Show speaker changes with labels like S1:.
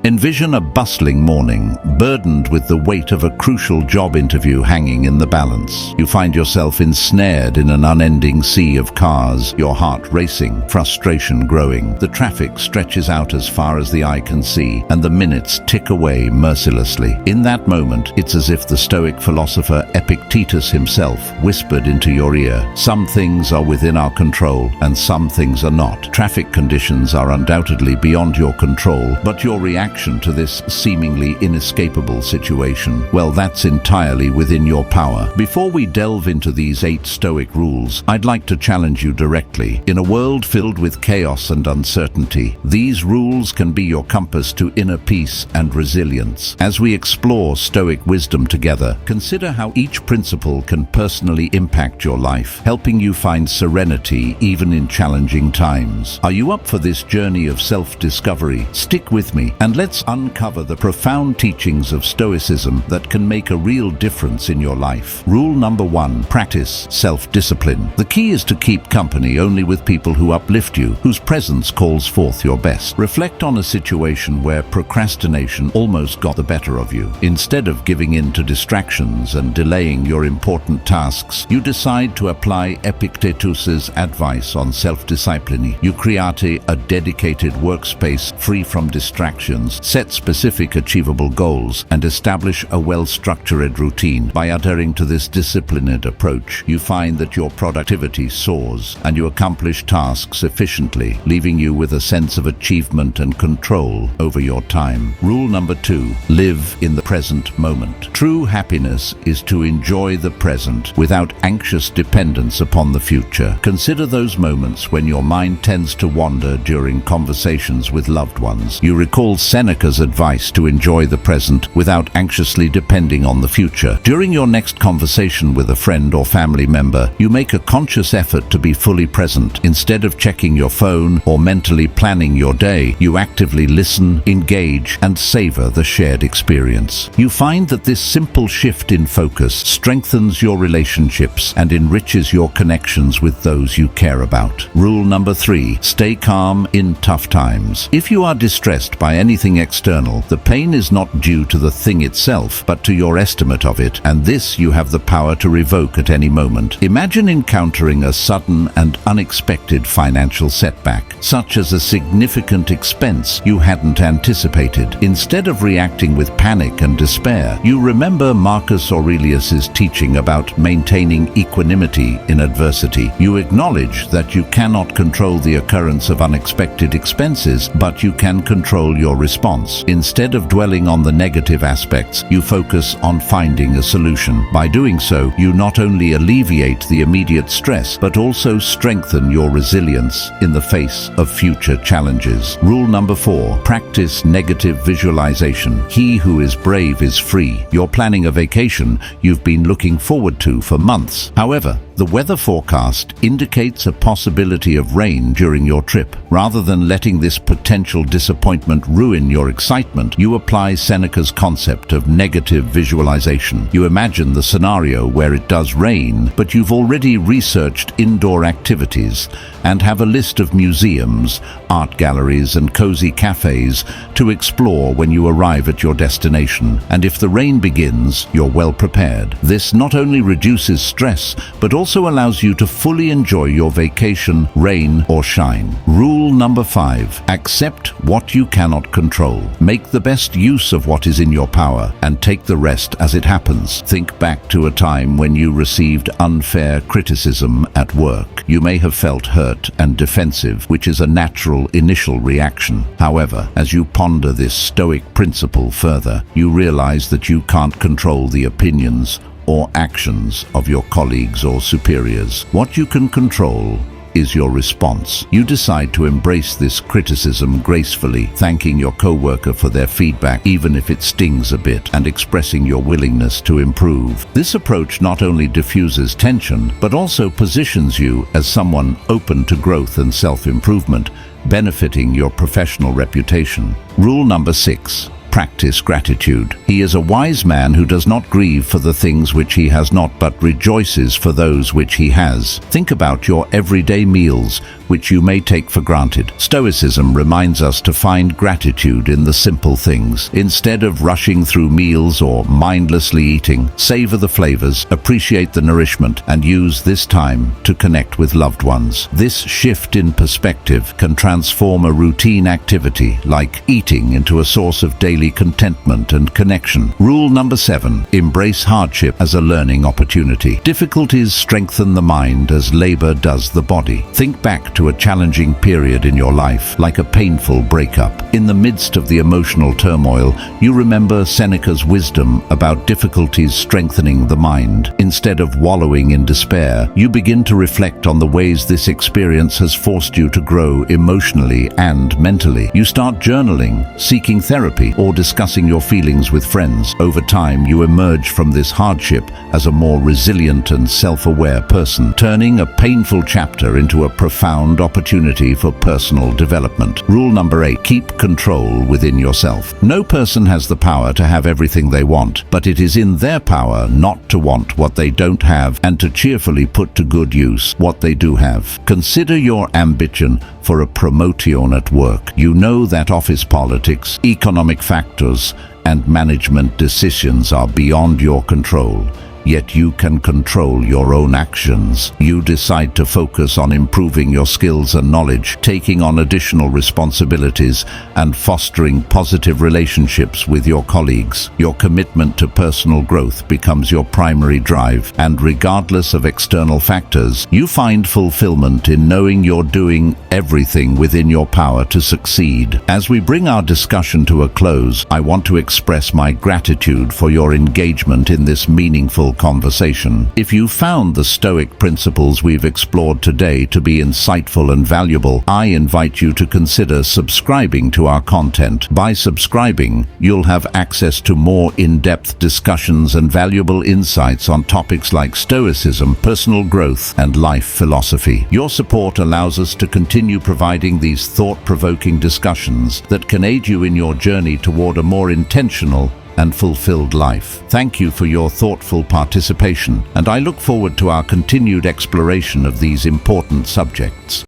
S1: Envision a bustling morning, burdened with the weight of a crucial job interview hanging in the balance. You find yourself ensnared in an unending sea of cars, your heart racing, frustration growing. The traffic stretches out as far as the eye can see, and the minutes tick away mercilessly. In that moment, it's as if the Stoic philosopher Epictetus himself whispered into your ear, "Some things are within our control, and some things are not. Traffic conditions are undoubtedly beyond your control, but your reaction to this seemingly inescapable situation, well, that's entirely within your power." Before we delve into these 8 Stoic rules, I'd like to challenge you directly. In a world filled with chaos and uncertainty, these rules can be your compass to inner peace and resilience. As we explore Stoic wisdom together, consider how each principle can personally impact your life, helping you find serenity even in challenging times. Are you up for this journey of self-discovery? Stick with me and let's uncover the profound teachings of Stoicism that can make a real difference in your life. Rule number 1, practice self-discipline. The key is to keep company only with people who uplift you, whose presence calls forth your best. Reflect on a situation where procrastination almost got the better of you. Instead of giving in to distractions and delaying your important tasks, you decide to apply Epictetus's advice on self-discipline. You create a dedicated workspace free from distractions, set specific achievable goals, and establish a well-structured routine. By adhering to this disciplined approach, you find that your productivity soars and you accomplish tasks efficiently, leaving you with a sense of achievement and control over your time. Rule number 2, live in the present moment. True happiness is to enjoy the present without anxious dependence upon the future. Consider those moments when your mind tends to wander during conversations with loved ones. You recall Seneca's advice to enjoy the present without anxiously depending on the future. During your next conversation with a friend or family member, you make a conscious effort to be fully present. Instead of checking your phone or mentally planning your day, you actively listen, engage, and savor the shared experience. You find that this simple shift in focus strengthens your relationships and enriches your connections with those you care about. Rule number 3, stay calm in tough times. If you are distressed by anything external, the pain is not due to the thing itself, but to your estimate of it, and this you have the power to revoke at any moment. Imagine encountering a sudden and unexpected financial setback, such as a significant expense you hadn't anticipated. Instead of reacting with panic and despair, you remember Marcus Aurelius's teaching about maintaining equanimity in adversity. You acknowledge that you cannot control the occurrence of unexpected expenses, but you can control your response. Instead of dwelling on the negative aspects, you focus on finding a solution. By doing so, you not only alleviate the immediate stress, but also strengthen your resilience in the face of future challenges. Rule number 4, practice negative visualization. He who is brave is free. You're planning a vacation you've been looking forward to for months. However, the weather forecast indicates a possibility of rain during your trip. Rather than letting this potential disappointment ruin your excitement, you apply Seneca's concept of negative visualization. You imagine the scenario where it does rain, but you've already researched indoor activities and have a list of museums, art galleries, and cozy cafes to explore when you arrive at your destination. And if the rain begins, you're well prepared. This not only reduces stress, but also allows you to fully enjoy your vacation, rain or shine. Rule number 5, accept what you cannot control. Make the best use of what is in your power and take the rest as it happens. Think back to a time when you received unfair criticism at work. You may have felt hurt and defensive, which is a natural initial reaction. However, as you ponder this Stoic principle further, you realize that you can't control the opinions or actions of your colleagues or superiors. What you can control is your response. You decide to embrace this criticism gracefully, thanking your coworker for their feedback, even if it stings a bit, and expressing your willingness to improve. This approach not only diffuses tension, but also positions you as someone open to growth and self-improvement, benefiting your professional reputation. Rule number 6, practice gratitude. He is a wise man who does not grieve for the things which he has not, but rejoices for those which he has. Think about your everyday meals, which you may take for granted. Stoicism reminds us to find gratitude in the simple things. Instead of rushing through meals or mindlessly eating, savor the flavors, appreciate the nourishment, and use this time to connect with loved ones. This shift in perspective can transform a routine activity like eating into a source of daily contentment and connection. Rule number 7. Embrace hardship as a learning opportunity. Difficulties strengthen the mind as labor does the body. Think back to a challenging period in your life, like a painful breakup. In the midst of the emotional turmoil, you remember Seneca's wisdom about difficulties strengthening the mind. Instead of wallowing in despair, you begin to reflect on the ways this experience has forced you to grow emotionally and mentally. You start journaling, seeking therapy, or discussing your feelings with friends. Over time, you emerge from this hardship as a more resilient and self-aware person, turning a painful chapter into a profound opportunity for personal development. Rule number 8. Keep control within yourself. No person has the power to have everything they want, but it is in their power not to want what they don't have and to cheerfully put to good use what they do have. Consider your ambition for a promotion at work. You know that office politics, economic factors, and management decisions are beyond your control. Yet you can control your own actions. You decide to focus on improving your skills and knowledge, taking on additional responsibilities, and fostering positive relationships with your colleagues. Your commitment to personal growth becomes your primary drive, and regardless of external factors, you find fulfillment in knowing you're doing everything within your power to succeed. As we bring our discussion to a close, I want to express my gratitude for your engagement in this meaningful conversation. If you found the Stoic principles we've explored today to be insightful and valuable, I invite you to consider subscribing to our content. By subscribing, you'll have access to more in-depth discussions and valuable insights on topics like Stoicism, personal growth, and life philosophy. Your support allows us to continue providing these thought-provoking discussions that can aid you in your journey toward a more intentional and fulfilled life. Thank you for your thoughtful participation, and I look forward to our continued exploration of these important subjects.